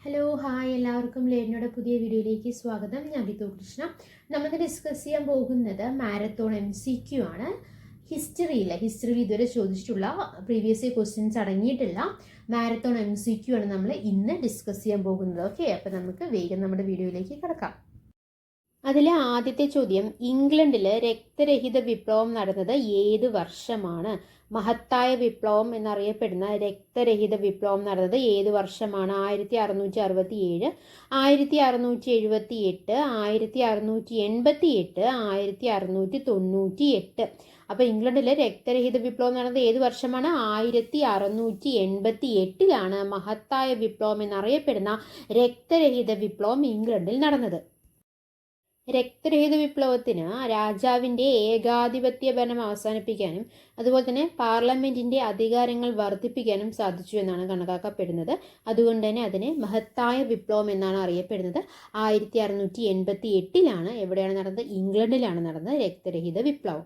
Hello hi എല്ലാവർക്കും ലേണിയുടെ പുതിയ വീഡിയോയിലേക്ക് സ്വാഗതം. ഞാൻ ബിന്ദു കൃഷ്ണ. നമ്മൾ ഡിസ്കസ് ചെയ്യാൻ പോകുന്നത് മാരത്തോൺ MCQ ആണ്. ഹിസ്റ്ററിയിൽ ഇതുവരെ ചോദിച്ചിട്ടുള്ള പ്രീവിയസ് ക്വസ്റ്റ്യൻസ് അടങ്ങിയിട്ടുള്ള മാരത്തോൺ MCQ ആണ് നമ്മൾ ഇന്ന് ഡിസ്കസ് ചെയ്യാൻ പോകുന്നത്. ഓക്കെ, അപ്പോൾ നമുക്ക് വേഗം നമ്മുടെ വീഡിയോയിലേക്ക് കിടക്കാം. അതിലെ ആദ്യത്തെ ചോദ്യം, ഇംഗ്ലണ്ടിൽ രക്തരഹിത വിപ്ലവം നടന്നത് ഏത് വർഷമാണ്? മഹത്തായ വിപ്ലവം എന്നറിയപ്പെടുന്ന രക്തരഹിത വിപ്ലവം നടന്നത് ഏത് വർഷമാണ്? 1667, 1678, 1688, 1698. അപ്പോൾ ഇംഗ്ലണ്ടിലെ രക്തരഹിത വിപ്ലവം നടന്നത് ഏത് വർഷമാണ്? 1688 മഹത്തായ വിപ്ലവം എന്നറിയപ്പെടുന്ന രക്തരഹിത വിപ്ലവം ഇംഗ്ലണ്ടിൽ നടന്നത്. രക്തരഹിത വിപ്ലവത്തിന് രാജാവിൻ്റെ ഏകാധിപത്യ ഭരണം അവസാനിപ്പിക്കാനും അതുപോലെ തന്നെ പാർലമെൻറ്റിൻ്റെ അധികാരങ്ങൾ വർദ്ധിപ്പിക്കാനും സാധിച്ചു എന്നാണ് കണക്കാക്കപ്പെടുന്നത്. അതുകൊണ്ട് തന്നെ അതിനെ മഹത്തായ വിപ്ലവം എന്നാണ് അറിയപ്പെടുന്നത്. 1688 എവിടെയാണ് നടന്നത്? ഇംഗ്ലണ്ടിലാണ് നടന്നത് രക്തരഹിത വിപ്ലവം.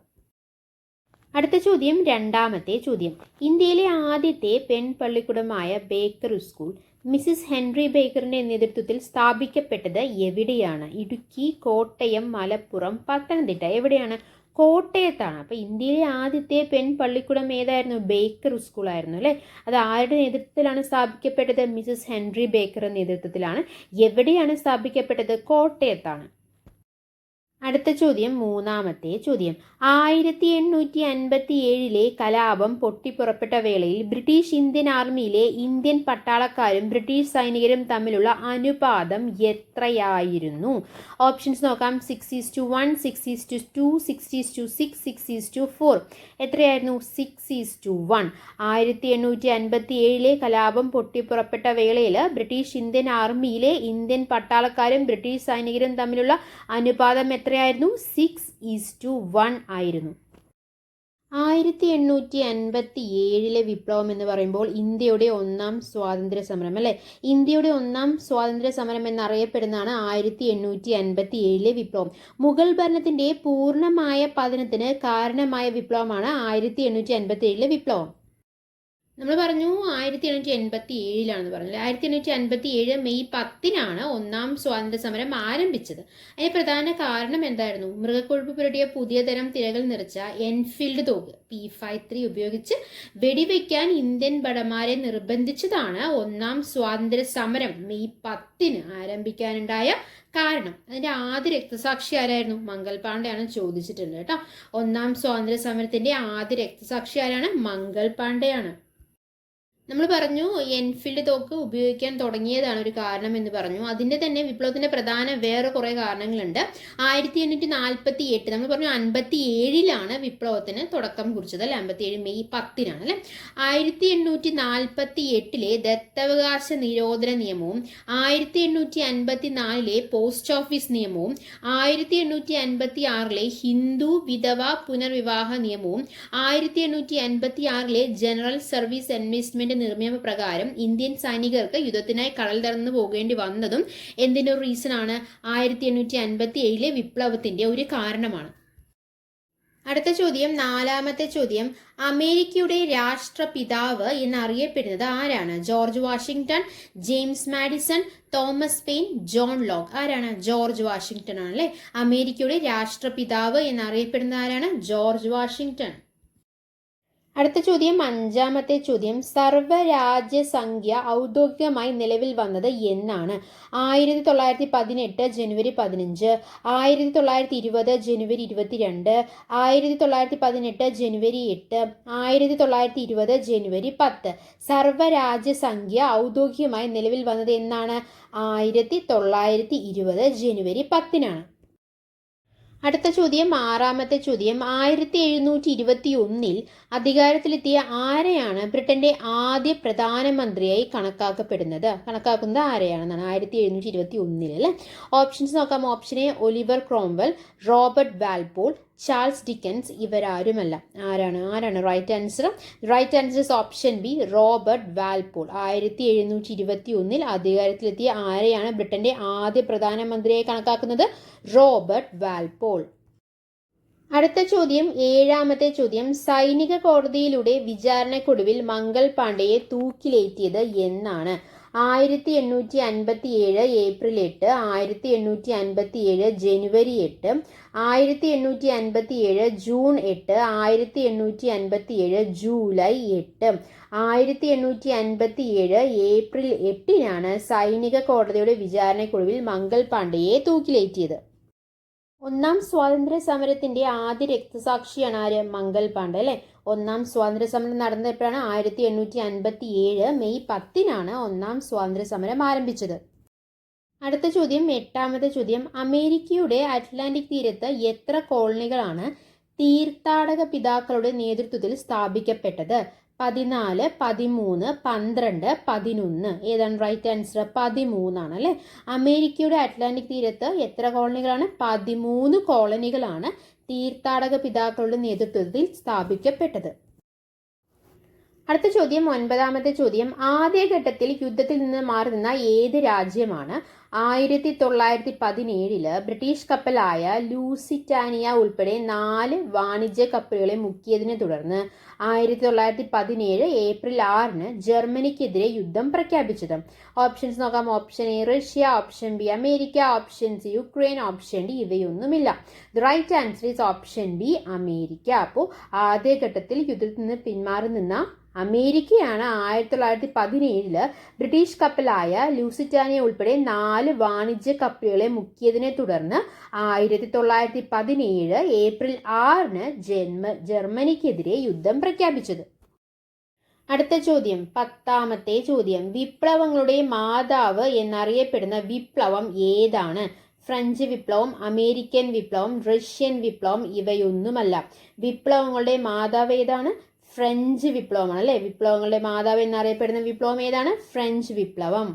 അടുത്ത ചോദ്യം, രണ്ടാമത്തെ ചോദ്യം, ഇന്ത്യയിലെ ആദ്യത്തെ പെൺപള്ളിക്കൂടമായ ബേക്കർ സ്കൂൾ മിസ്സിസ് ഹെൻറി ബേക്കറിന്റെ നേതൃത്വത്തിൽ സ്ഥാപിക്കപ്പെട്ടത് എവിടെയാണ്? ഇടുക്കി, കോട്ടയം, മലപ്പുറം, പത്തനംതിട്ട. എവിടെയാണ്? കോട്ടയത്താണ്. അപ്പോൾ ഇന്ത്യയിലെ ആദ്യത്തെ പെൺപള്ളിക്കൂടം ഏതായിരുന്നു? ബേക്കർ സ്കൂളായിരുന്നു അല്ലേ. അത് ആരുടെ നേതൃത്വത്തിലാണ് സ്ഥാപിക്കപ്പെട്ടത്? മിസ്സിസ് ഹെൻറി ബേക്കറുടെ നേതൃത്വത്തിലാണ്. എവിടെയാണ് സ്ഥാപിക്കപ്പെട്ടത്? കോട്ടയത്താണ്. അടുത്ത ചോദ്യം, മൂന്നാമത്തെ ചോദ്യം, 1857 കലാപം പൊട്ടിപ്പുറപ്പെട്ട വേളയിൽ ബ്രിട്ടീഷ് ഇന്ത്യൻ ആർമിയിലെ ഇന്ത്യൻ പട്ടാളക്കാരും ബ്രിട്ടീഷ് സൈനികരും തമ്മിലുള്ള അനുപാതം എത്രയായിരുന്നു? ഓപ്ഷൻസ് നോക്കാം. 6:1, 6:2, 6:6, 6:4. എത്രയായിരുന്നു? 6:1. 1857 കലാപം പൊട്ടിപ്പുറപ്പെട്ട വേളയിൽ ബ്രിട്ടീഷ് ഇന്ത്യൻ ആർമിയിലെ ഇന്ത്യൻ പട്ടാളക്കാരും ബ്രിട്ടീഷ് സൈനികരും തമ്മിലുള്ള അനുപാതം എത്രയായിരുന്നു? 6:1 ആയിരുന്നു. 1857 വിപ്ലവം എന്ന് പറയുമ്പോൾ ഇന്ത്യയുടെ ഒന്നാം സ്വാതന്ത്ര്യ സമരം അല്ലേ. ഇന്ത്യയുടെ ഒന്നാം സ്വാതന്ത്ര്യ സമരം എന്നറിയപ്പെടുന്നതാണ് 1857 വിപ്ലവം. മുഗൾ ഭരണത്തിന്റെ പൂർണ്ണമായ പതനത്തിന് കാരണമായ വിപ്ലവമാണ് 1857 വിപ്ലവം. നമ്മൾ പറഞ്ഞു 1887 പറഞ്ഞത്. 1857 മെയ് 10 ഒന്നാം സ്വാതന്ത്ര്യ സമരം ആരംഭിച്ചത്. അതിന് പ്രധാന കാരണം എന്തായിരുന്നു? മൃഗക്കൊഴുപ്പ് പുരട്ടിയ പുതിയ തരം തിരകൾ നിറച്ച എൻഫീൽഡ് തോക്ക് P53 ഉപയോഗിച്ച് വെടിവെക്കാൻ ഇന്ത്യൻ ഭടന്മാരെ നിർബന്ധിച്ചതാണ് ഒന്നാം സ്വാതന്ത്ര്യ സമരം മെയ് 10 ആരംഭിക്കാനുണ്ടായ കാരണം. അതിന്റെ ആദ്യ രക്തസാക്ഷി ആരായിരുന്നു? മംഗൾ പാണ്ഡെയാണ് ചോദിച്ചിട്ടുണ്ട് കേട്ടോ. ഒന്നാം സ്വാതന്ത്ര്യ സമരത്തിന്റെ ആദ്യ രക്തസാക്ഷി ആരാണ്? മംഗൾ പാണ്ഡെയാണ്. നമ്മൾ പറഞ്ഞു എൻഫീൽഡ് തോക്ക് ഉപയോഗിക്കാൻ തുടങ്ങിയതാണ് ഒരു കാരണം എന്ന് പറഞ്ഞു. അതിൻ്റെ തന്നെ വിപ്ലവത്തിന്റെ പ്രധാന വേറെ കുറേ കാരണങ്ങളുണ്ട്. 1848 നമ്മൾ പറഞ്ഞു 57 വിപ്ലവത്തിന് തുടക്കം കുറിച്ചത് അല്ലെ. 57 മെയ് 10 അല്ലെ. 1848 ദത്തവകാശ നിരോധന നിയമവും 1854 പോസ്റ്റ് ഓഫീസ് നിയമവും 1856 ഹിന്ദു വിധവ പുനർവിവാഹ നിയമവും 1856 ജനറൽ സർവീസ് എൻലിസ്റ്റ്മെന്റ് നിയമപ്രകാരം ഇന്ത്യൻ സൈനികർക്ക് യുദ്ധത്തിനായി കടൽ കടന്നു പോകേണ്ടി വന്നതും എന്തിന്റെ ഒരു റീസൺ ആണ്? 1857 വിപ്ലവത്തിന്റെ ഒരു കാരണമാണ്. അടുത്ത ചോദ്യം, നാലാമത്തെ ചോദ്യം, അമേരിക്കയുടെ രാഷ്ട്രപിതാവ് എന്നറിയപ്പെടുന്നത് ആരാണ്? George Washington, James Madison, Thomas pain, John Locke. ആരാണ്? ജോർജ് വാഷിംഗ്ടൺ ആണ് അല്ലെ. അമേരിക്കയുടെ രാഷ്ട്രപിതാവ് എന്നറിയപ്പെടുന്നത് ആരാണ്? George Washington. അടുത്ത ചോദ്യം, അഞ്ചാമത്തെ ചോദ്യം, സർവ്വരാജ്യസംഖ്യ ഔദ്യോഗികമായി നിലവിൽ വന്നത് എന്നാണ്? 1918 ജനുവരി 15, 1920 ജനുവരി 22, 1918 ജനുവരി 8, 1920 ജനുവരി 10. സർവ്വരാജ്യസംഖ്യ ഔദ്യോഗികമായി നിലവിൽ വന്നത് എന്നാണ്? 1920 ജനുവരി 10. അടുത്ത ചോദ്യം, ആറാമത്തെ ചോദ്യം, 1721 അധികാരത്തിലെത്തിയ ആരെയാണ് ബ്രിട്ടന്റെ ആദ്യ പ്രധാനമന്ത്രിയായി കണക്കാക്കുന്നത് ആരെയാണെന്നാണ്? 1721 അല്ലേ. ഓപ്ഷൻസ് നോക്കാം. Option A Oliver Cromwell, Robert Walpole, Charles Dickens. ഇവരാരുമല്ല. ആരാണ് right answer? Right answer is option B, Robert Walpole. 1721 അധികാരത്തിലെത്തിയ ആരെയാണ് ബ്രിട്ടന്റെ ആദ്യ പ്രധാനമന്ത്രിയായി കണക്കാക്കുന്നത്? Robert Walpole. അടുത്ത ചോദ്യം, ഏഴാമത്തെ ചോദ്യം, സൈനിക കോടതിയിലൂടെ വിചാരണക്കൊടുവിൽ മംഗൾ പാണ്ഡെയെ തൂക്കിലേറ്റിയത് എന്നാണ്? 1857 ഏപ്രിൽ 8, 1857 ജനുവരി 8, 1857 ജൂൺ 8, 1857 ജൂലൈ 8. 1857 ഏപ്രിൽ 8-നാണ് സൈനിക കോടതിയുടെ വിചാരണയ്ക്കൊടുവിൽ മംഗൾ പാണ്ഡെയെ തൂക്കിലേറ്റിയത്. ഒന്നാം സ്വാതന്ത്ര്യ സമരത്തിന്റെ ആദ്യ രക്തസാക്ഷിയാണ് ആര്? മംഗൾ പാണ്ഡെ അല്ലെ. ഒന്നാം സ്വാതന്ത്ര്യ സമരം നടന്നപ്പോഴാണ് 1857 മെയ് 10-നാണ് ഒന്നാം സ്വാതന്ത്ര്യ സമരം ആരംഭിച്ചത്. അടുത്ത ചോദ്യം, 8ാമത്തെ ചോദ്യം, അമേരിക്കയുടെ അറ്റ്ലാന്റിക് തീരത്ത് എത്ര കോളനികളാണ് തീർത്ഥാടക പിതാക്കളുടെ നേതൃത്വത്തിൽ സ്ഥാപിക്കപ്പെട്ടത്? 14, 13, 12, 11. ഏതാണ് റൈറ്റ് ആൻസർ? 13 അല്ലേ. അമേരിക്കയുടെ അറ്റ്ലാന്റിക് തീരത്ത് എത്ര കോളനികളാണ്? 13 കോളനികളാണ് തീർത്ഥാടക പിതാക്കളുടെ നേതൃത്വത്തിൽ സ്ഥാപിക്കപ്പെട്ടത്. അടുത്ത ചോദ്യം, 9ാമത്തെ ചോദ്യം, ആദ്യഘട്ടത്തിൽ യുദ്ധത്തിൽ നിന്ന് മാറി നിന്ന ഏത് രാജ്യമാണ് 1917 ബ്രിട്ടീഷ് കപ്പലായ ലൂസിറ്റാനിയ ഉൾപ്പെടെ 4 വാണിജ്യ കപ്പലുകളെ മുക്കിയതിനെ തുടർന്ന് 1917 ഏപ്രിൽ 6-ന് ജർമ്മനിക്കെതിരെ യുദ്ധം പ്രഖ്യാപിച്ചത്? ഓപ്ഷൻസ് നോക്കാം. Option A Russia, option B America, option C Ukraine, option D ഇവയൊന്നുമില്ല. The right answer is option B America. അപ്പോൾ ആദ്യഘട്ടത്തിൽ യുദ്ധത്തിൽ നിന്ന് പിന്മാറി നിന്ന അമേരിക്കയാണ് 1917 ബ്രിട്ടീഷ് കപ്പലായ ലൂസിറ്റാനിയ ഉൾപ്പെടെ 4 വാണിജ്യ കപ്പലുകളെ മുക്കിയതിനെ തുടർന്ന് 1917 ഏപ്രിൽ 6-ന് ജർമ്മനിക്കെതിരെ യുദ്ധം പ്രഖ്യാപിച്ചത്. അടുത്ത ചോദ്യം, 10ാമത്തെ ചോദ്യം, വിപ്ലവങ്ങളുടെ മാതാവ് എന്നറിയപ്പെടുന്ന വിപ്ലവം ഏതാണ്? ഫ്രഞ്ച് വിപ്ലവം, അമേരിക്കൻ വിപ്ലവം, റഷ്യൻ വിപ്ലവം ഇവയൊന്നുമല്ല. വിപ്ലവങ്ങളുടെ മാതാവ് ഏതാണ്? ഫ്രഞ്ച് വിപ്ലവമാണ് അല്ലെ. വിപ്ലവങ്ങളുടെ മാതാവ് എന്നറിയപ്പെടുന്ന വിപ്ലവം ഏതാണ്? ഫ്രഞ്ച് വിപ്ലവം.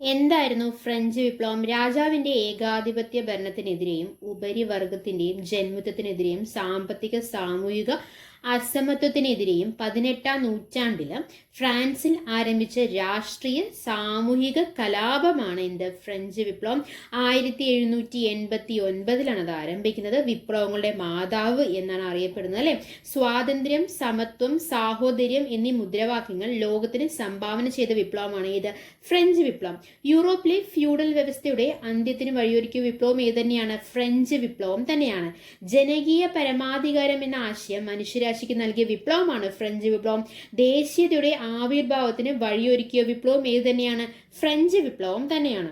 എന്തായിരുന്നു ഫ്രഞ്ച് വിപ്ലവം? രാജാവിന്റെ ഏകാധിപത്യ ഭരണത്തിനെതിരെയും ഉപരിവർഗത്തിന്റെയും ജന്മത്വത്തിനെതിരെയും സാമ്പത്തിക സാമൂഹിക അസമത്വത്തിനെതിരെയും 18ാം നൂറ്റാണ്ടിൽ ഫ്രാൻസിൽ ആരംഭിച്ച രാഷ്ട്രീയ സാമൂഹിക കലാപമാണ് എന്ത്? ഫ്രഞ്ച് വിപ്ലവം. 1789 അത് ആരംഭിക്കുന്നത്. വിപ്ലവങ്ങളുടെ മാതാവ് എന്നാണ് അറിയപ്പെടുന്നത് അല്ലെ. സ്വാതന്ത്ര്യം, സമത്വം, സാഹോദര്യം എന്നീ മുദ്രാവാക്യങ്ങൾ ലോകത്തിന് സംഭാവന ചെയ്ത വിപ്ലവമാണ് ഇത്? ഫ്രഞ്ച് വിപ്ലവം. യൂറോപ്പിലെ ഫ്യൂഡൽ വ്യവസ്ഥയുടെ അന്ത്യത്തിന് വഴിയൊരുക്കിയ വിപ്ലവം ഏത് തന്നെയാണ്? ഫ്രഞ്ച് വിപ്ലവം തന്നെയാണ്. ജനകീയ പരമാധികാരം എന്ന ആശയം മനുഷ്യരാശിക്ക് നൽകിയ വിപ്ലവമാണ് ഫ്രഞ്ച് വിപ്ലവം. ദേശീയതയുടെ ആവിർഭാവത്തിന് വഴിയൊരുക്കിയ വിപ്ലവം ഏത് തന്നെയാണ്? ഫ്രഞ്ച് വിപ്ലവം തന്നെയാണ്.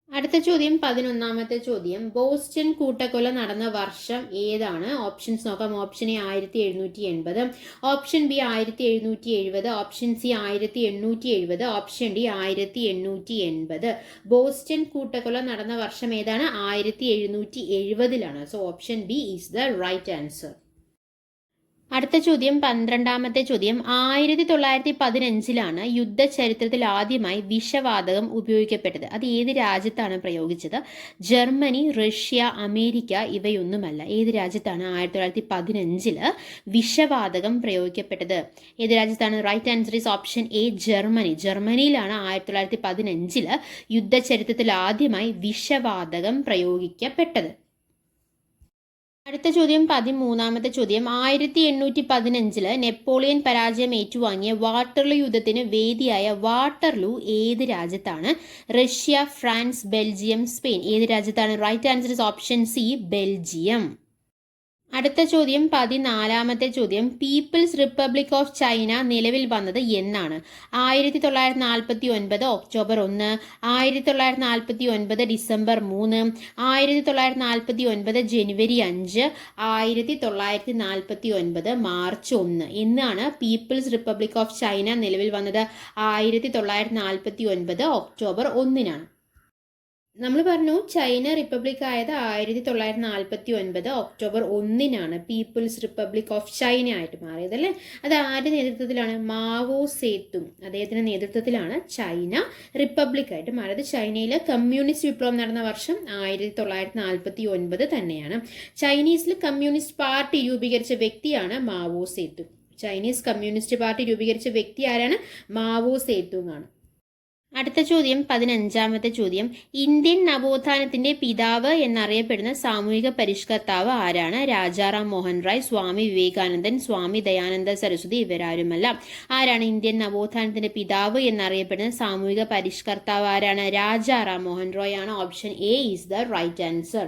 അടുത്ത ചോദ്യം, 11ാമത്തെ ചോദ്യം, ബോസ്റ്റൺ കൂട്ടക്കൊല നടന്ന വർഷം ഏതാണ്? ഓപ്ഷൻസ് നോക്കാം. Option A 1780, option B 1770, option C 1870, option D 1880. Boston കൂട്ടക്കൊല നടന്ന വർഷം ഏതാണ്? 1770. So option B is the right answer. അടുത്ത ചോദ്യം, 12ാമത്തെ ചോദ്യം, 1915 യുദ്ധചരിത്രത്തിൽ ആദ്യമായി വിഷവാതകം ഉപയോഗിക്കപ്പെട്ടത്. അത് ഏത് രാജ്യത്താണ് പ്രയോഗിച്ചത്? ജർമ്മനി, റഷ്യ, അമേരിക്ക ഇവയൊന്നുമല്ല. ഏത് രാജ്യത്താണ് 1915 വിഷവാതകം പ്രയോഗിക്കപ്പെട്ടത്? ഏത് രാജ്യത്താണ്? Right answer is option A Germany. ജർമ്മനിയിലാണ് 1915 യുദ്ധചരിത്രത്തിൽ ആദ്യമായി വിഷവാതകം പ്രയോഗിക്കപ്പെട്ടത്. അടുത്ത ചോദ്യം, 13ാമത്തെ ചോദ്യം, 1815 നെപ്പോളിയൻ പരാജയം ഏറ്റുവാങ്ങിയ വാട്ടർലൂ യുദ്ധത്തിന് വേദിയായ വാട്ടർലൂ ഏത് രാജ്യത്താണ്? Russia, France, Belgium, Spain. ഏത് രാജ്യത്താണ്? Right answer is option C Belgium. അടുത്ത ചോദ്യം, 14ാമത്തെ ചോദ്യം, പീപ്പിൾസ് റിപ്പബ്ലിക് ഓഫ് ചൈന നിലവിൽ വന്നത് എന്നാണ്? 1949 ഒക്ടോബർ 1, 1949 ഡിസംബർ 3, 1949 ജനുവരി 5, 1949 മാർച്ച് 1 എന്നാണ് പീപ്പിൾസ് റിപ്പബ്ലിക് ഓഫ് ചൈന നിലവിൽ വന്നത്? 1949 ഒക്ടോബർ 1-നാണ്. നമ്മൾ പറഞ്ഞു ചൈന റിപ്പബ്ലിക് ആയത് 1949 ഒക്ടോബർ 1-നാണ് പീപ്പിൾസ് റിപ്പബ്ലിക് ഓഫ് ചൈന ആയിട്ട് മാറിയത് അല്ലേ. അത് ആരുടെ നേതൃത്വത്തിലാണ്? മാവോ സേതുങ് അദ്ദേഹത്തിന്റെ നേതൃത്വത്തിലാണ് ചൈന റിപ്പബ്ലിക് ആയിട്ട് മാറിയത്. ചൈനയിൽ കമ്മ്യൂണിസ്റ്റ് വിപ്ലവം നടന്ന വർഷം 1949 തന്നെയാണ്. ചൈനീസിൽ കമ്മ്യൂണിസ്റ്റ് പാർട്ടി രൂപീകരിച്ച വ്യക്തിയാണ് Mao Zedong. Chinese communist party രൂപീകരിച്ച വ്യക്തി ആരാണ്? മാവോ സേതുങ് ആണ്. അടുത്ത ചോദ്യം 15ാമത്തെ ചോദ്യം. ഇന്ത്യൻ നവോത്ഥാനത്തിന്റെ പിതാവ് എന്നറിയപ്പെടുന്ന സാമൂഹിക പരിഷ്കർത്താവ് ആരാണ്? രാജാറാം മോഹൻ റായ്, സ്വാമി വിവേകാനന്ദൻ, സ്വാമി ദയാനന്ദ സരസ്വതി, ഇവരാരുമല്ല. ആരാണ് ഇന്ത്യൻ നവോത്ഥാനത്തിന്റെ പിതാവ് എന്നറിയപ്പെടുന്ന സാമൂഹിക പരിഷ്കർത്താവ്? ആരാണ്? രാജാറാം മോഹൻ റോയ് ആണ്. Option A is the right answer.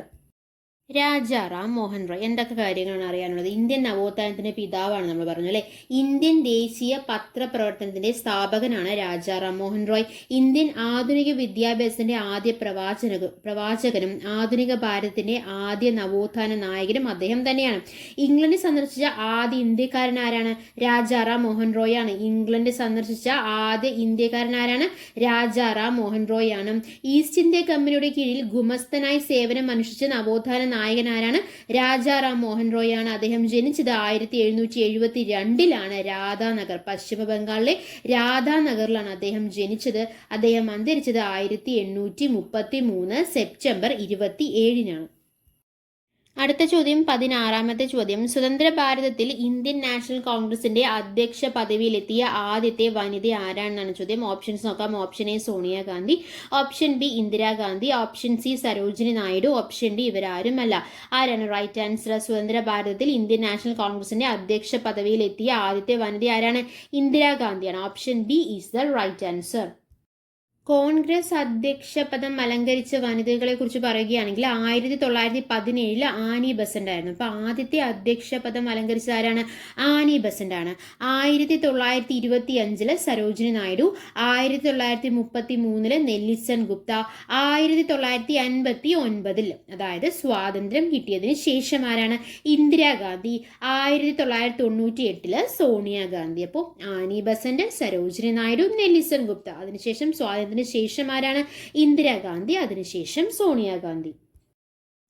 Rajaram Mohan Roy. എന്തൊക്കെ കാര്യങ്ങളാണ് അറിയാനുള്ളത്? ഇന്ത്യൻ നവോത്ഥാനത്തിന്റെ പിതാവാണ് നമ്മൾ പറഞ്ഞു അല്ലെ. ഇന്ത്യൻ ദേശീയ പത്രപ്രവർത്തനത്തിന്റെ സ്ഥാപകനാണ് രാജാറാം മോഹൻ റോയ്. ഇന്ത്യൻ ആധുനിക വിദ്യാഭ്യാസത്തിന്റെ ആദ്യ പ്രവാചകനും ആധുനിക ഭാരതത്തിന്റെ ആദ്യ നവോത്ഥാന നായകനും അദ്ദേഹം തന്നെയാണ്. ഇംഗ്ലണ്ട് സന്ദർശിച്ച ആദ്യ ഇന്ത്യക്കാരൻ ആരാണ്? രാജാറാം മോഹൻ റോയ് ആണ്. ഇംഗ്ലണ്ട് സന്ദർശിച്ച ആദ്യ ഇന്ത്യക്കാരൻ ആരാണ്? രാജാറാം മോഹൻ റോയ് ആണ്. ഈസ്റ്റ് ഇന്ത്യ കമ്പനിയുടെ കീഴിൽ ഗുമസ്തനായി സേവനം അനുഷ്ഠിച്ച നവോത്ഥാന നായകൻ ആരാണ്? രാജാറാം മോഹൻ റോയ് ആണ്. അദ്ദേഹം ജനിച്ചത് 1772 രാധാനഗർ, പശ്ചിമ ബംഗാളിലെ രാധാനഗറിലാണ് അദ്ദേഹം ജനിച്ചത്. അദ്ദേഹം അന്തരിച്ചത് 1833 സെപ്റ്റംബർ 27. അടുത്ത ചോദ്യം 16ാമത്തെ ചോദ്യം. സ്വതന്ത്ര ഭാരതത്തിൽ ഇന്ത്യൻ നാഷണൽ കോൺഗ്രസിന്റെ അധ്യക്ഷ പദവിയിലെത്തിയ ആദ്യത്തെ വനിത ആരാണെന്നാണ് ചോദ്യം. ഓപ്ഷൻസ് നോക്കാം. Option A Sonia Gandhi, option B Indira Gandhi, option C Sarojini Naidu, option D ഇവരാരുമല്ല. ആരാണ് റൈറ്റ് ആൻസർ? സ്വതന്ത്ര ഭാരതത്തിൽ ഇന്ത്യൻ നാഷണൽ കോൺഗ്രസിന്റെ അധ്യക്ഷ പദവിയിലെത്തിയ ആദ്യത്തെ വനിത ആരാണ്? ഇന്ദിരാഗാന്ധിയാണ്. Option B is the right answer. Congress അധ്യക്ഷ പദം അലങ്കരിച്ച വനിതകളെ കുറിച്ച് പറയുകയാണെങ്കിൽ 1917 ആനി ബസന്റ് ആയിരുന്നു. അപ്പൊ ആദ്യത്തെ അധ്യക്ഷ പദം അലങ്കരിച്ച ആരാണ്? ആനി ബസന്റ് ആണ്. 1925 സരോജിനി നായിഡു, 1933 നെല്ലിസൺ ഗുപ്ത, 1959 അതായത് സ്വാതന്ത്ര്യം കിട്ടിയതിന് ശേഷം ആരാണ്? ഇന്ദിരാഗാന്ധി, 1998 സോണിയാഗാന്ധി. അപ്പോൾ ആനി ബസന്റ്, സരോജിനി നായിഡു, നെല്ലിസൺ ഗുപ്ത, അതിനുശേഷം സ്വാതന്ത്ര്യം ശേഷം ആരാണ്? ഇന്ദിരാഗാന്ധി, അതിനുശേഷം സോണിയാഗാന്ധി.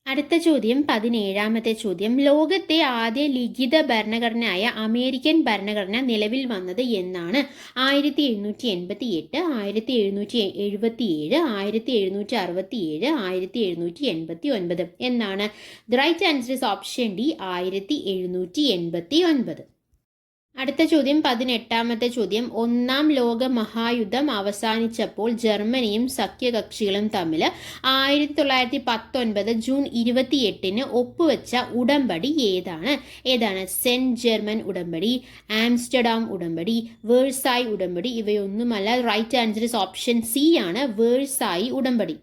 അടുത്ത ചോദ്യം 17ാമത്തെ ചോദ്യം. ലോകത്തെ ആദ്യ ലിഖിത ഭരണഘടനയായ അമേരിക്കൻ ഭരണഘടന നിലവിൽ വന്നത് എന്നാണ്? 1788, 1777, 1767, 1789 എന്നാണ്? The right answer is option D 1789. അടുത്ത ചോദ്യം 18ാമത്തെ ചോദ്യം. ഒന്നാം ലോക മഹായുദ്ധം അവസാനിച്ചപ്പോൾ ജർമ്മനിയും സഖ്യകക്ഷികളും തമ്മിൽ 1919 ജൂൺ 28 ഒപ്പുവെച്ച ഉടമ്പടി ഏതാണ്? സെന്റ് ജർമ്മൻ ഉടമ്പടി, ആംസ്റ്റർഡാം ഉടമ്പടി, വേഴ്സായി ഉടമ്പടി, ഇവയൊന്നുമല്ല. Right answer is option C ആണ്, വേഴ്സായി ഉടമ്പടി.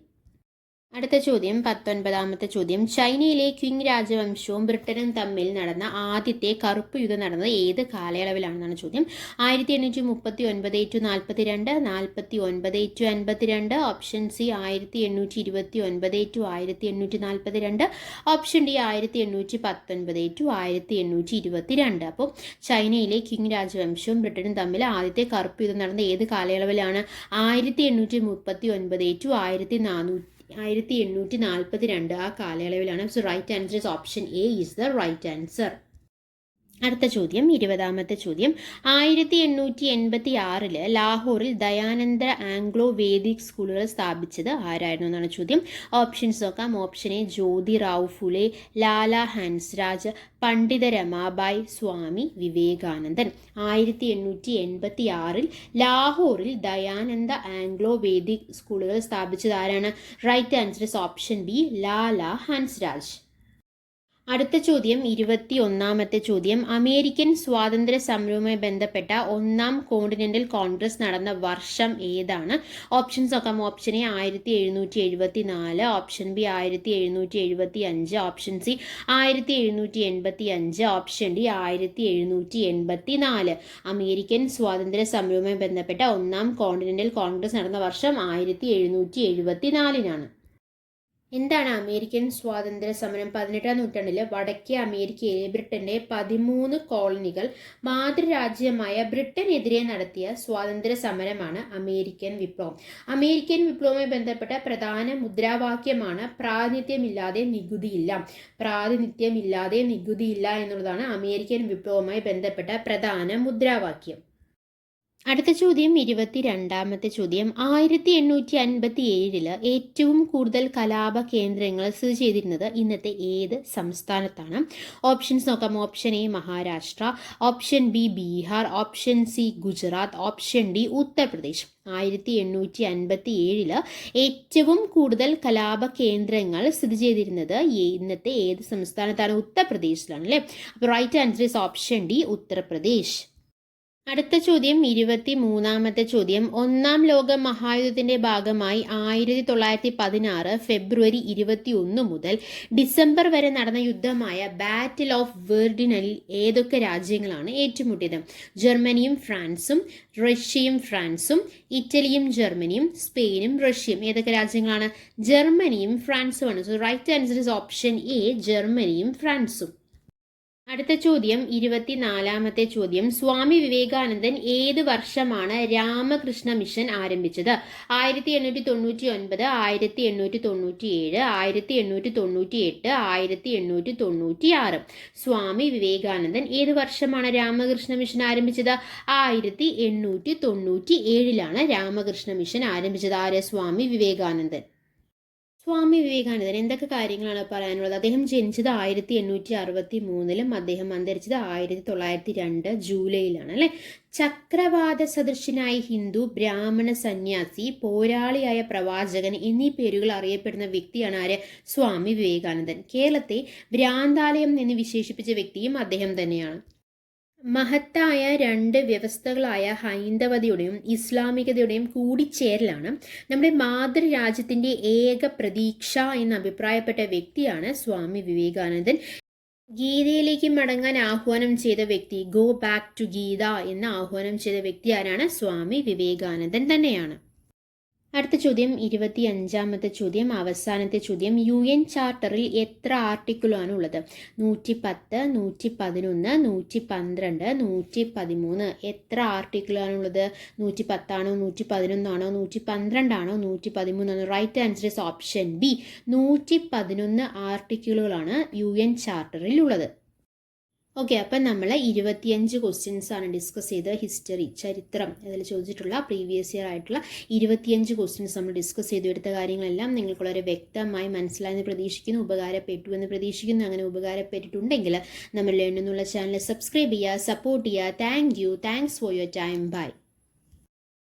അടുത്ത ചോദ്യം 19ാമത്തെ ചോദ്യം. ചൈനയിലെ ക്വിങ് രാജവംശവും ബ്രിട്ടനും തമ്മിൽ നടന്ന ആദ്യത്തെ കറുപ്പ് യുദ്ധം നടന്നത് ഏത് കാലയളവിലാണെന്നാണ് ചോദ്യം. 1839 42, 49 52, ഓപ്ഷൻ സി 1829 1842, ഓപ്ഷൻ ഡി 1819 1822. അപ്പോൾ ചൈനയിലെ ക്വിങ് രാജവംശവും ബ്രിട്ടനും തമ്മിൽ ആദ്യത്തെ കറുപ്പ് യുദ്ധം നടന്ന ഏത് കാലയളവിലാണ്? 1839 1842 ആ കാലയളവിലാണ്. So right answer is option A is the right answer. അടുത്ത ചോദ്യം 20ാമത്തെ ചോദ്യം. 1886 ലാഹോറിൽ ദയാനന്ദ ആംഗ്ലോ വേദിക് സ്കൂളുകൾ സ്ഥാപിച്ചത് ആരായിരുന്നു എന്നാണ് ചോദ്യം. ഓപ്ഷൻസ് നോക്കാം. Option A Jyotirao Phule, Lala Hansraj, Pandita Ramabai, Swami Vivekanandan. 1886 ലാഹോറിൽ ദയാനന്ദ ആംഗ്ലോ വേദിക് സ്കൂളുകൾ സ്ഥാപിച്ചത് ആരാണ്? Right answer is option B Lala Hansraj. അടുത്ത ചോദ്യം 21ാമത്തെ ചോദ്യം. അമേരിക്കൻ സ്വാതന്ത്ര്യ സമരവുമായി ബന്ധപ്പെട്ട ഒന്നാം കോണ്ടിനെന്റൽ കോൺഗ്രസ് നടന്ന വർഷം ഏതാണ്? ഓപ്ഷൻസ് നോക്കാം. Option A 1774, option B 1775, option C 1785, option D 1784. American സ്വാതന്ത്ര്യ സമരവുമായി ബന്ധപ്പെട്ട ഒന്നാം കോണ്ടിനെന്റൽ കോൺഗ്രസ് നടന്ന വർഷം 1774. എന്താണ് അമേരിക്കൻ സ്വാതന്ത്ര്യ സമരം? 18ാം നൂറ്റാണ്ടിൽ വടക്കേ അമേരിക്കയിലെ ബ്രിട്ടന്റെ 13 കോളനികൾ മാതൃരാജ്യമായ ബ്രിട്ടനെതിരെ നടത്തിയ സ്വാതന്ത്ര്യ സമരമാണ് അമേരിക്കൻ വിപ്ലവം. അമേരിക്കൻ വിപ്ലവവുമായി ബന്ധപ്പെട്ട പ്രധാന മുദ്രാവാക്യമാണ് പ്രാതിനിധ്യമില്ലാതെ നികുതിയില്ല. പ്രാതിനിധ്യമില്ലാതെ നികുതിയില്ല എന്നുള്ളതാണ് അമേരിക്കൻ വിപ്ലവവുമായി ബന്ധപ്പെട്ട പ്രധാന മുദ്രാവാക്യം. അടുത്ത ചോദ്യം 22ാമത്തെ ചോദ്യം 1857 ഏറ്റവും കൂടുതൽ കലാപ കേന്ദ്രങ്ങൾ സ്ഥിതി ചെയ്തിരുന്നത് ഇന്നത്തെ ഏത് സംസ്ഥാനത്താണ്? ഓപ്ഷൻസ് നോക്കാം. Option A Maharashtra, option B Bihar, option C Gujarat, option D Uttar Pradesh. 1857 ഏറ്റവും കൂടുതൽ കലാപ കേന്ദ്രങ്ങൾ സ്ഥിതി ചെയ്തിരുന്നത് ഇന്നത്തെ ഏത് സംസ്ഥാനത്താണ്? ഉത്തർപ്രദേശിലാണ് അല്ലേ? അപ്പോൾ right answer is option D Uttar Pradesh. അടുത്ത ചോദ്യം 23ാമത്തെ ചോദ്യം ഒന്നാം ലോക മഹായുദ്ധത്തിന്റെ ഭാഗമായി 1916 ഫെബ്രുവരി 21 മുതൽ ഡിസംബർ വരെ നടന്ന യുദ്ധമായ ബാറ്റിൽ ഓഫ് വെർഡിനിൽ ഏതൊക്കെ രാജ്യങ്ങളാണ് ഏറ്റുമുട്ടിയത്? ജർമ്മനിയും ഫ്രാൻസും, റഷ്യയും ഫ്രാൻസും, ഇറ്റലിയും ജർമ്മനിയും, സ്പെയിനും റഷ്യയും. ഏതൊക്കെ രാജ്യങ്ങളാണ്? ജർമ്മനിയും ഫ്രാൻസുമാണ്. So right answer is option A ജർമ്മനിയും ഫ്രാൻസും. അടുത്ത ചോദ്യം 24ാമത്തെ ചോദ്യം സ്വാമി വിവേകാനന്ദൻ ഏത് വർഷമാണ് രാമകൃഷ്ണ മിഷൻ ആരംഭിച്ചത്? 1899, 1897, 1898, 1896. സ്വാമി വിവേകാനന്ദൻ ഏത് വർഷമാണ് രാമകൃഷ്ണ മിഷൻ ആരംഭിച്ചത്? 1897 രാമകൃഷ്ണ മിഷൻ ആരംഭിച്ചത്. ആര്? സ്വാമി വിവേകാനന്ദൻ. സ്വാമി വിവേകാനന്ദൻ എന്തൊക്കെ കാര്യങ്ങളാണ് പറയാനുള്ളത്? അദ്ദേഹം ജനിച്ചത് 1863, അദ്ദേഹം അന്തരിച്ചത് 1902 ജൂലൈയിലാണ് അല്ലെ. ചക്രവാത സദൃശനായ ഹിന്ദു, ബ്രാഹ്മണ സന്യാസി, പോരാളിയായ പ്രവാചകൻ എന്നീ പേരുകൾ അറിയപ്പെടുന്ന വ്യക്തിയാണ് ആര്? സ്വാമി വിവേകാനന്ദൻ. കേരളത്തെ ഭ്രാന്താലയം എന്ന് വിശേഷിപ്പിച്ച വ്യക്തിയും അദ്ദേഹം തന്നെയാണ്. മഹത്തായ രണ്ട് വ്യവസ്ഥകളായ ഹൈന്ദവതയുടെയും ഇസ്ലാമികതയുടെയും കൂടിച്ചേരലാണ് നമ്മുടെ മാതൃരാജ്യത്തിന്റെ ഏക പ്രതീക്ഷ എന്ന് അഭിപ്രായപ്പെട്ട വ്യക്തിയാണ് സ്വാമി വിവേകാനന്ദൻ. ഗീതയിലേക്ക് മടങ്ങാൻ ആഹ്വാനം ചെയ്ത വ്യക്തി, ഗോ ബാക്ക് ടു ഗീത എന്ന് ആഹ്വാനം ചെയ്ത വ്യക്തി ആരാണ്? സ്വാമി വിവേകാനന്ദൻ തന്നെയാണ്. അടുത്ത ചോദ്യം 25ാമത്തെ ചോദ്യം, അവസാനത്തെ ചോദ്യം. UN ചാർട്ടറിൽ എത്ര ആർട്ടിക്കിളാണ് ഉള്ളത്? 110, 111, 112, 113. എത്ര ആർട്ടിക്കിളാണുള്ളത്? 110 ആണോ, 111 ആണോ, 112 ആണോ, 113 ആണോ? Right answer is option B 111 ആർട്ടിക്കിളുകളാണ് UN ചാർട്ടറിൽ ഉള്ളത്. ഓക്കെ, അപ്പം നമ്മൾ 25 ക്വസ്റ്റ്യൻസ് ആണ് ഡിസ്കസ് ചെയ്ത് ഹിസ്റ്ററി, ചരിത്രം അതിൽ ചോദിച്ചിട്ടുള്ള പ്രീവിയസ് ഇയർ ആയിട്ടുള്ള 25 ക്വസ്റ്റ്യൻസ് നമ്മൾ ഡിസ്കസ് ചെയ്തു. എടുത്ത കാര്യങ്ങളെല്ലാം നിങ്ങൾക്ക് വളരെ വ്യക്തമായി മനസ്സിലായെന്ന് പ്രതീക്ഷിക്കുന്നു, ഉപകാരപ്പെട്ടു എന്ന് പ്രതീക്ഷിക്കുന്നു. അങ്ങനെ ഉപകാരപ്പെട്ടിട്ടുണ്ടെങ്കിൽ നമ്മൾ ലേൺ എന്നുള്ള ചാനൽ സബ്സ്ക്രൈബ് ചെയ്യുക, സപ്പോർട്ട് ചെയ്യുക. Thanks for your time. By.